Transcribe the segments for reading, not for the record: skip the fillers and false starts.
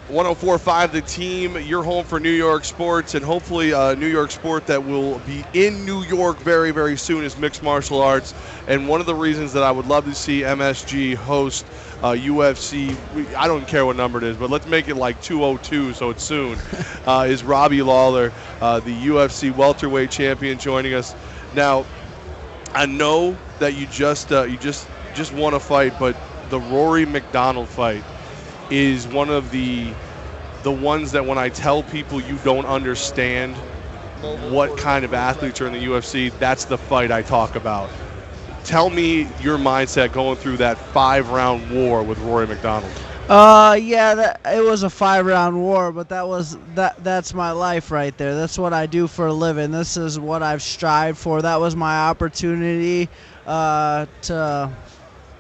104.5 The Team, your home for New York sports, and hopefully a New York sport that will be in New York very, very soon is mixed martial arts. And one of the reasons that I would love to see MSG host UFC, I don't care what number it is, but let's make it like 202 so it's soon, is Robbie Lawler, the UFC welterweight champion, joining us. Now, I know that you just won a fight, but the Rory MacDonald fight is one of the ones that when I tell people you don't understand what kind of athletes are in the UFC, that's the fight I talk about. Tell me your mindset going through that 5-round war with Rory MacDonald. Yeah, it was a 5-round war, but that's my life right there. That's what I do for a living. This is what I've strived for. That was my opportunity to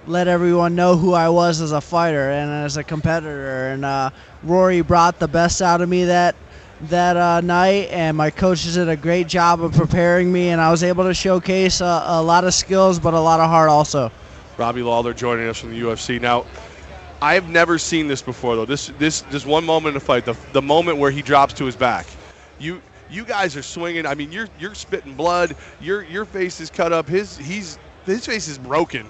let everyone know who I was as a fighter and as a competitor. And Rory brought the best out of me that night, and my coaches did a great job of preparing me, and I was able to showcase a lot of skills, but a lot of heart also. Robbie Lawler joining us from the UFC. Now, I've never seen this before, though. This one moment in the fight, the moment where he drops to his back. You guys are swinging. I mean, you're spitting blood. Your face is cut up. His face is broken.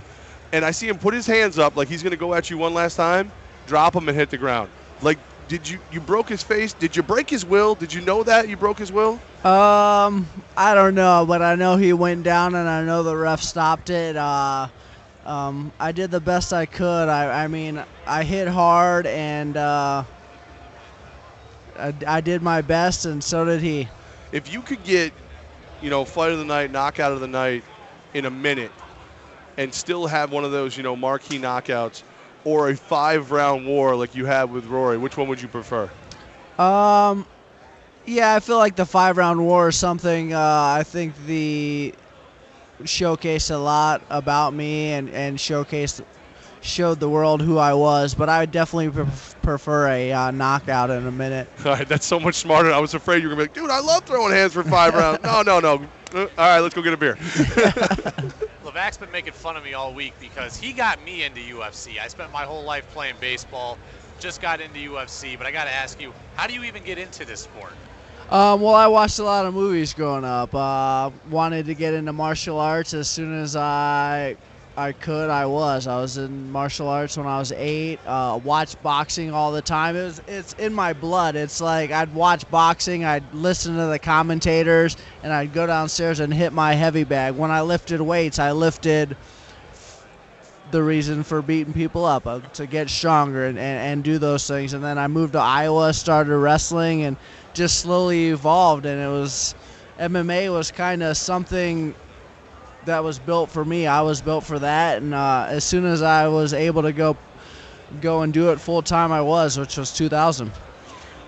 And I see him put his hands up like he's going to go at you one last time, drop him, and hit the ground. Like, did you broke his face? Did you break his will? Did you know that you broke his will? I don't know, but I know he went down, and I know the ref stopped it. I did the best I could. I mean, I hit hard, and I did my best, and so did he. If you could get, fight of the night, knockout of the night in a minute, and still have one of those, marquee knockouts, or a 5-round war like you had with Rory, which one would you prefer? Yeah, I feel like the 5-round war is something I think showcased a lot about me and showed the world who I was, but I would definitely prefer a knockout in a minute. All right, that's so much smarter. I was afraid you were going to be like, dude, I love throwing hands for 5 rounds. No. All right, let's go get a beer. Levack's been making fun of me all week because he got me into UFC. I spent my whole life playing baseball, just got into UFC, but I got to ask you, how do you even get into this sport? Well, I watched a lot of movies growing up. Wanted to get into martial arts as soon as I could. I was in martial arts when I was 8. Watched boxing all the time. It's in my blood. It's like I'd watch boxing, I'd listen to the commentators, and I'd go downstairs and hit my heavy bag. When I lifted weights, I lifted the reason for beating people up, to get stronger and do those things. And then I moved to Iowa, started wrestling, and just slowly evolved. And MMA was kind of something that was built for me. I was built for that, and as soon as I was able to go and do it full time, which was 2000.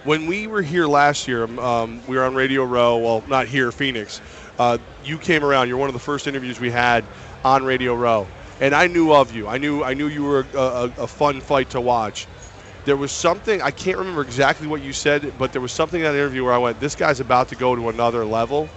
When we were here last year, we were on Radio Row. Well, not here, Phoenix. You came around. You're one of the first interviews we had on Radio Row, and I knew of you. I knew you were a fun fight to watch. There was something, I can't remember exactly what you said, but there was something in that interview where I went, this guy's about to go to another level.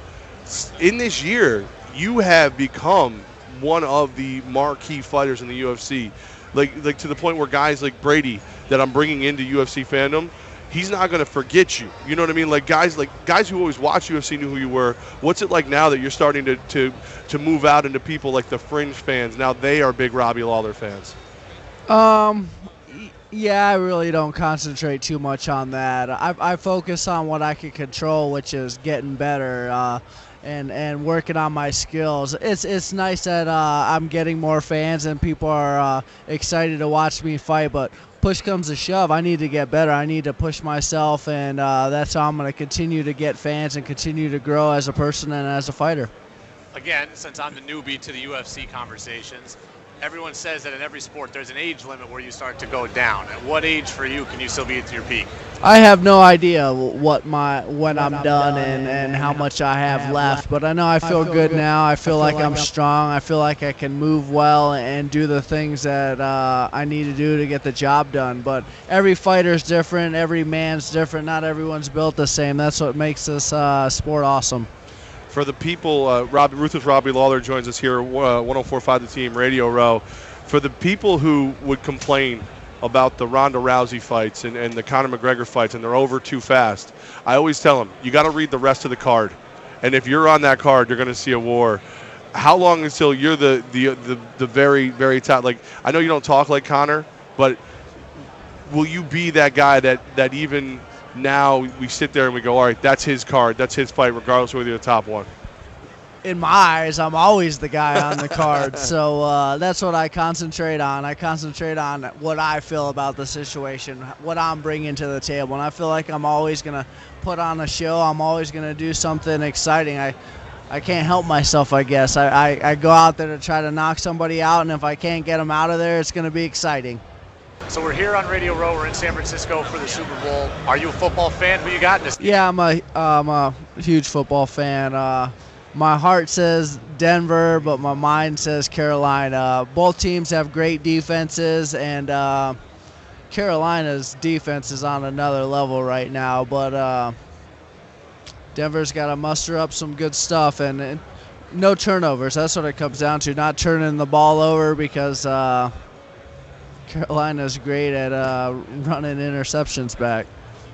In this year, you have become one of the marquee fighters in the UFC, like to the point where guys like Brady that I'm bringing into UFC fandom, he's not going to forget you. You know what I mean? Like guys who always watch UFC knew who you were. What's it like now that you're starting to move out into people like the fringe fans? Now they are big Robbie Lawler fans. Yeah, I really don't concentrate too much on that. I focus on what I can control, which is getting better. And working on my skills. It's nice that I'm getting more fans and people are excited to watch me fight, but push comes to shove, I need to get better. I need to push myself, and that's how I'm going to continue to get fans and continue to grow as a person and as a fighter. Again, since I'm the newbie to the UFC conversations, everyone says that in every sport there's an age limit where you start to go down. At what age for you can you still be at your peak? I have no idea when I'm done and how much I have left, but I know I feel good now. I feel like I'm strong. I feel like I can move well and do the things that I need to do to get the job done. But every fighter's different. Every man's different. Not everyone's built the same. That's what makes this sport awesome. For the people, Ruthless Robbie Lawler joins us here, 104.5 The Team, Radio Row. For the people who would complain about the Ronda Rousey fights and the Conor McGregor fights, and they're over too fast, I always tell them, you got to read the rest of the card. And if you're on that card, you're going to see a war. How long until you're the very, very top? Like, I know you don't talk like Conor, but will you be that guy that even now we sit there and we go, all right, that's his card, that's his fight, regardless of whether you're the top one? In my eyes, I'm always the guy on the card. So that's what I concentrate on. I concentrate on what I feel about the situation, what I'm bringing to the table. And I feel like I'm always going to put on a show. I'm always going to do something exciting. I can't help myself, I guess. I go out there to try to knock somebody out, and if I can't get them out of there, it's going to be exciting. So we're here on Radio Row. We're in San Francisco for the Super Bowl. Are you a football fan? Who you got in this game? Yeah, I'm a huge football fan. My heart says Denver, but my mind says Carolina. Both teams have great defenses, and Carolina's defense is on another level right now. But Denver's got to muster up some good stuff, and no turnovers. That's what it comes down to, not turning the ball over, because Carolina's great at running interceptions back.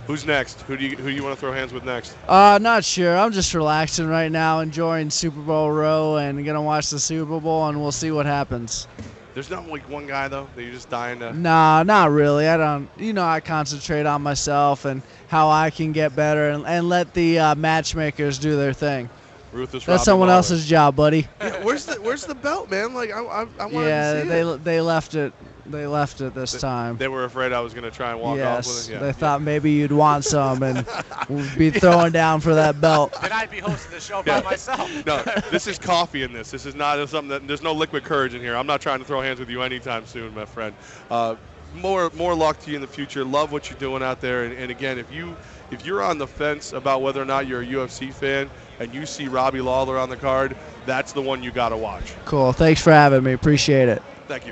Who's next? Who do you want to throw hands with next? Not sure. I'm just relaxing right now, enjoying Super Bowl row, and gonna watch the Super Bowl, and we'll see what happens. There's not like one guy though that you're just dying to. Nah, not really. I don't. I concentrate on myself and how I can get better, and let the matchmakers do their thing. Ruthless That's Robbie someone Lawler. else's job, buddy. Yeah, where's the belt, man? Like I wanted to see it. they left it. They left it this time. They were afraid I was going to try and walk off with it. Yeah. They thought maybe you'd want some, and we'd be throwing down for that belt. Then I'd be hosting the show by myself. No, this is coffee in this. This is not something that there's no liquid courage in here. I'm not trying to throw hands with you anytime soon, my friend. More luck to you in the future. Love what you're doing out there. And again, if you're on the fence about whether or not you're a UFC fan and you see Robbie Lawler on the card, that's the one you got to watch. Cool. Thanks for having me. Appreciate it.